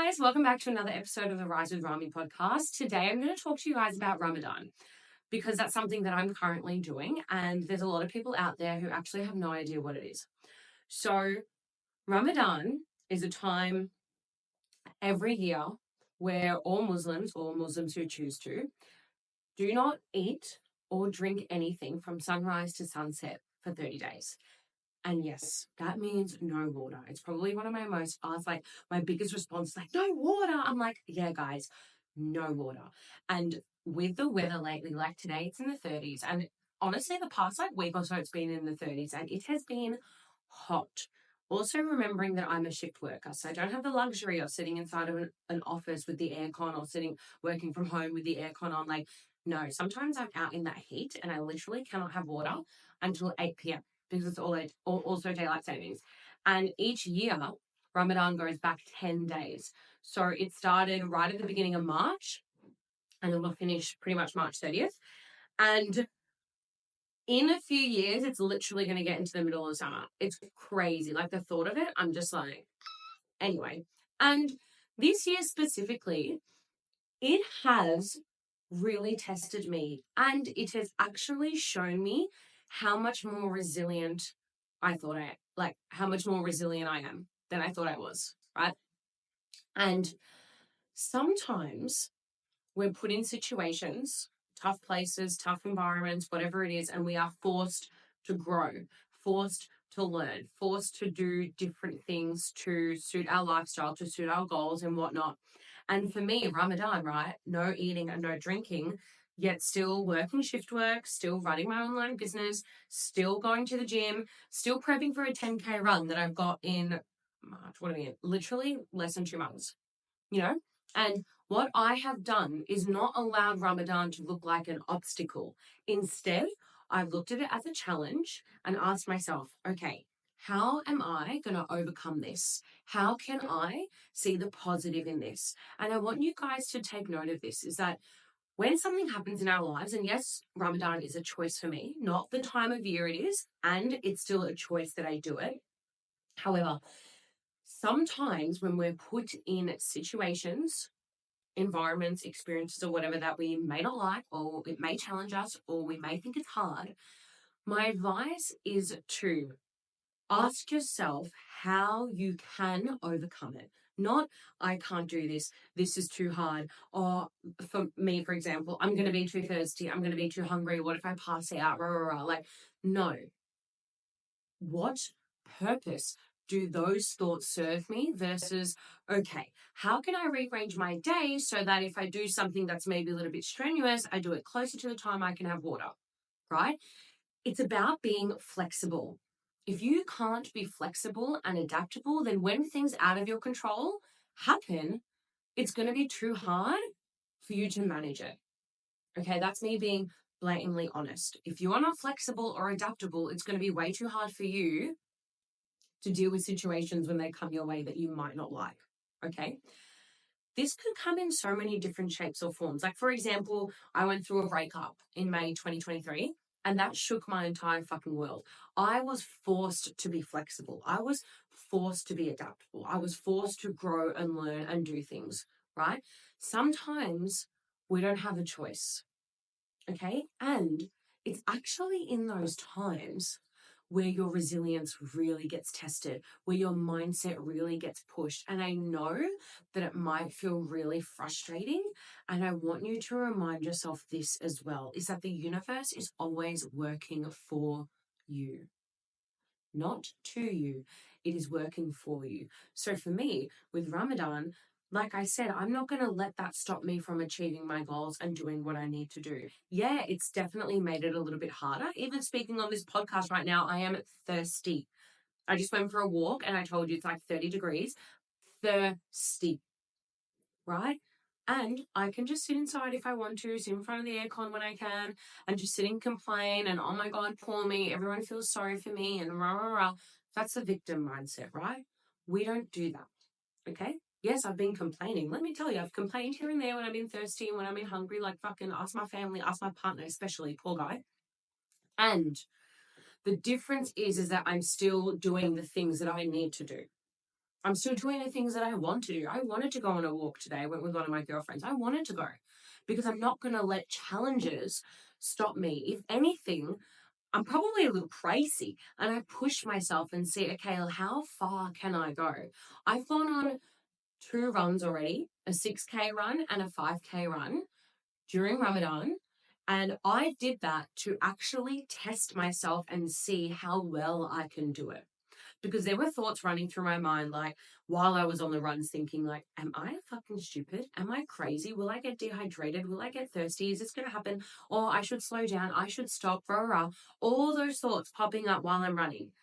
guys, welcome back to another episode of the Rise with Rami podcast. Today I'm going to talk to you guys about Ramadan because that's something that I'm currently doing, and there's a lot of people out there who actually have no idea what it is. So, Ramadan is a time every year where all Muslims, or Muslims who choose to, do not eat or drink anything from sunrise to sunset for 30 days. And yes, that means no water. It's probably one of my most asked, like, my biggest response is like, no water. I'm like, yeah, guys, no water. And with the weather lately, like today, it's in the 30s. And honestly, the past like week or so, it's been in the 30s and it has been hot. Also, remembering that I'm a shift worker, so I don't have the luxury of sitting inside of an office with the aircon or working from home with the aircon on. Like, no, sometimes I'm out in that heat and I literally cannot have water until 8 p.m. because it's also daylight savings. And each year, Ramadan goes back 10 days. So it started right at the beginning of March and it will finish pretty much March 30th. And in a few years, it's literally going to get into the middle of summer. It's crazy. Like the thought of it, I'm just like, anyway. And this year specifically, it has really tested me and it has actually shown me how much more resilient how much more resilient I am than I thought I was, right? And sometimes we're put in situations, tough places, tough environments, whatever it is, and we are forced to grow, forced to learn, forced to do different things to suit our lifestyle, to suit our goals and whatnot. And for me, Ramadan, right? No eating and no drinking, yet still working shift work, still running my online business, still going to the gym, still prepping for a 10K run that I've got in March. What are we in? Literally less than 2 months, you know? And what I have done is not allowed Ramadan to look like an obstacle. Instead, I've looked at it as a challenge and asked myself, okay, how am I going to overcome this? How can I see the positive in this? And I want you guys to take note of this, is that when something happens in our lives, and yes, Ramadan is a choice for me, not the time of year it is, and it's still a choice that I do it. However, sometimes when we're put in situations, environments, experiences, or whatever that we may not like, or it may challenge us, or we may think it's hard, my advice is to ask yourself how you can overcome it. Not, I can't do this, this is too hard. Or for me, for example, I'm going to be too thirsty, I'm going to be too hungry. What if I pass out? Rah, rah, rah. Like, no. What purpose do those thoughts serve me versus, okay, how can I rearrange my day so that if I do something that's maybe a little bit strenuous, I do it closer to the time I can have water, right? It's about being flexible. If you can't be flexible and adaptable, then when things out of your control happen, it's going to be too hard for you to manage it. Okay, that's me being blatantly honest. If you are not flexible or adaptable, it's going to be way too hard for you to deal with situations when they come your way that you might not like. Okay. This could come in so many different shapes or forms. Like, for example, I went through a breakup in May 2023, and that shook my entire fucking world. I was forced to be flexible. I was forced to be adaptable. I was forced to grow and learn and do things, right? Sometimes we don't have a choice. Okay. And it's actually in those times where your resilience really gets tested, where your mindset really gets pushed. And I know that it might feel really frustrating. And I want you to remind yourself this as well, is that the universe is always working for you, not to you. It is working for you. So for me, with Ramadan, like I said, I'm not going to let that stop me from achieving my goals and doing what I need to do. Yeah, it's definitely made it a little bit harder. Even speaking on this podcast right now, I am thirsty. I just went for a walk and I told you it's like 30 degrees. Thirsty, right? And I can just sit inside if I want to, sit in front of the aircon when I can, and just sit and complain and, oh my God, poor me, everyone feels sorry for me, and rah, rah, rah. That's the victim mindset, right? We don't do that, okay? Yes, I've been complaining. Let me tell you, I've complained here and there when I've been thirsty and when I've been hungry, like fucking ask my family, ask my partner, especially, poor guy. And the difference is that I'm still doing the things that I need to do. I'm still doing the things that I want to do. I wanted to go on a walk today. I went with one of my girlfriends. I wanted to go because I'm not going to let challenges stop me. If anything, I'm probably a little crazy and I push myself and see, okay, well, how far can I go? I've gone on 2 runs already, a 6K run and a 5K run during Ramadan. And I did that to actually test myself and see how well I can do it. Because there were thoughts running through my mind, like while I was on the runs, thinking, like, am I fucking stupid? Am I crazy? Will I get dehydrated? Will I get thirsty? Is this going to happen? Or I should slow down. I should stop. Rah, rah. All those thoughts popping up while I'm running.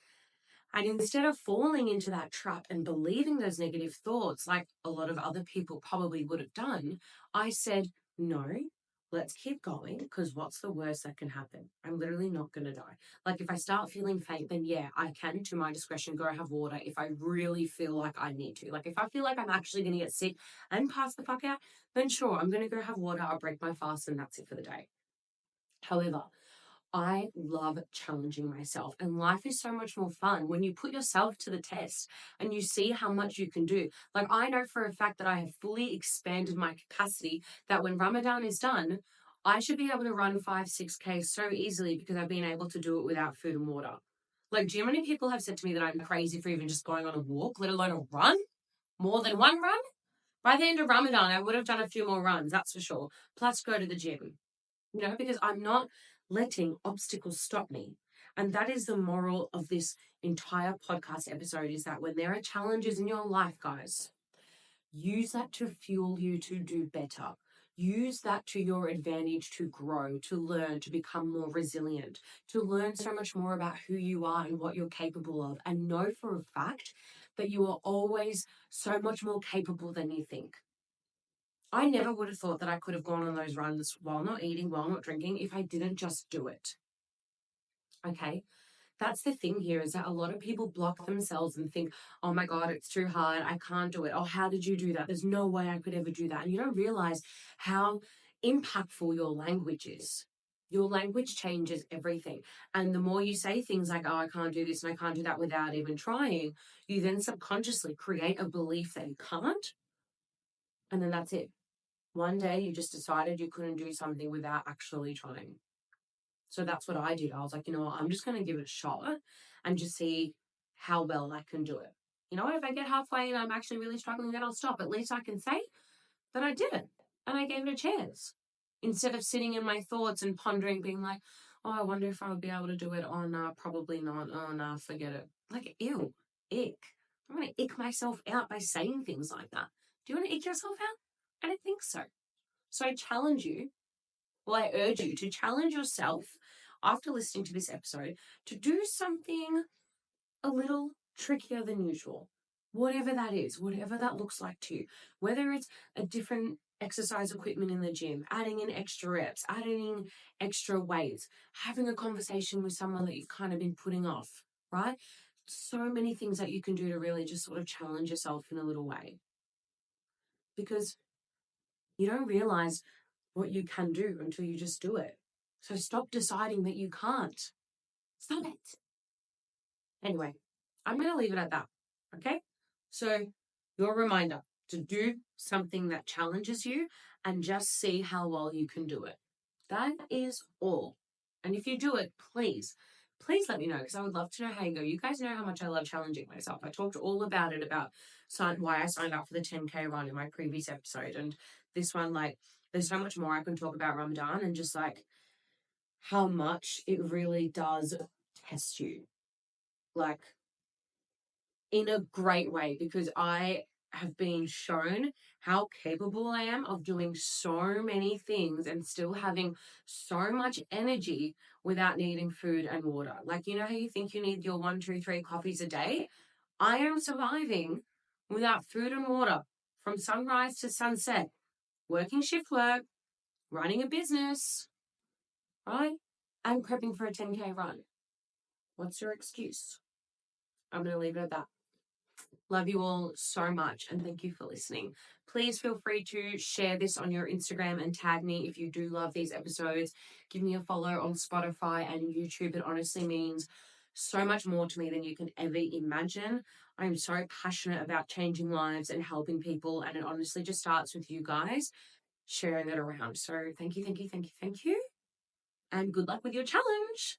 And instead of falling into that trap and believing those negative thoughts, like a lot of other people probably would have done, I said, no, let's keep going, because what's the worst that can happen? I'm literally not going to die. Like if I start feeling faint, then yeah, I can, to my discretion, go have water if I really feel like I need to. Like if I feel like I'm actually going to get sick and pass the fuck out, then sure, I'm going to go have water. I'll break my fast and that's it for the day. However, I love challenging myself, and life is so much more fun when you put yourself to the test and you see how much you can do. Like, I know for a fact that I have fully expanded my capacity, that when Ramadan is done, I should be able to run 5, 6K so easily because I've been able to do it without food and water. Like, do you know how many people have said to me that I'm crazy for even just going on a walk, let alone a run? More than one run? By the end of Ramadan, I would have done a few more runs, that's for sure. Plus, go to the gym. Because I'm not letting obstacles stop me. And that is the moral of this entire podcast episode, is that when there are challenges in your life, guys, use that to fuel you to do better. Use that to your advantage to grow, to learn, to become more resilient, to learn so much more about who you are and what you're capable of. And know for a fact that you are always so much more capable than you think. I never would have thought that I could have gone on those runs while not eating, while not drinking, if I didn't just do it. Okay. That's the thing here, is that a lot of people block themselves and think, oh my God, it's too hard. I can't do it. Oh, how did you do that? There's no way I could ever do that. And you don't realize how impactful your language is. Your language changes everything. And the more you say things like, oh, I can't do this and I can't do that without even trying, you then subconsciously create a belief that you can't. And then that's it. One day you just decided you couldn't do something without actually trying. So that's what I did. I was like, you know what, I'm just going to give it a shot and just see how well I can do it. You know what, if I get halfway and I'm actually really struggling, then I'll stop. At least I can say that I did it and I gave it a chance. Instead of sitting in my thoughts and pondering, being like, oh, I wonder if I would be able to do it. Oh, no, probably not. Oh, no, forget it. Like, ew, ick. I'm going to ick myself out by saying things like that. Do you want to ick yourself out? I don't think so. So I challenge you, I urge you to challenge yourself after listening to this episode to do something a little trickier than usual. Whatever that is, whatever that looks like to you, whether it's a different exercise equipment in the gym, adding in extra reps, adding in extra weights, having a conversation with someone that you've kind of been putting off, right? So many things that you can do to really just sort of challenge yourself in a little way. Because you don't realize what you can do until you just do it. So stop deciding that you can't. Stop it. Anyway, I'm going to leave it at that. Okay? So your reminder to do something that challenges you and just see how well you can do it. That is all. And if you do it, please let me know, because I would love to know how you go. You guys know how much I love challenging myself. I talked all about it, about why I signed up for the 10K run in my previous episode. And this one, like, there's so much more I can talk about Ramadan, and just like how much it really does test you, like, in a great way, because I have been shown how capable I am of doing so many things and still having so much energy without needing food and water. Like, you know how you think you need your 1, 2, 3 coffees a day? I am surviving without food and water from sunrise to sunset, working shift work, running a business, right? And prepping for a 10K run. What's your excuse? I'm going to leave it at that. Love you all so much, and thank you for listening. Please feel free to share this on your Instagram and tag me if you do love these episodes. Give me a follow on Spotify and YouTube. It honestly means so much more to me than you can ever imagine. I'm so passionate about changing lives and helping people. And it honestly just starts with you guys sharing it around. So thank you, thank you, thank you, thank you. And good luck with your challenge.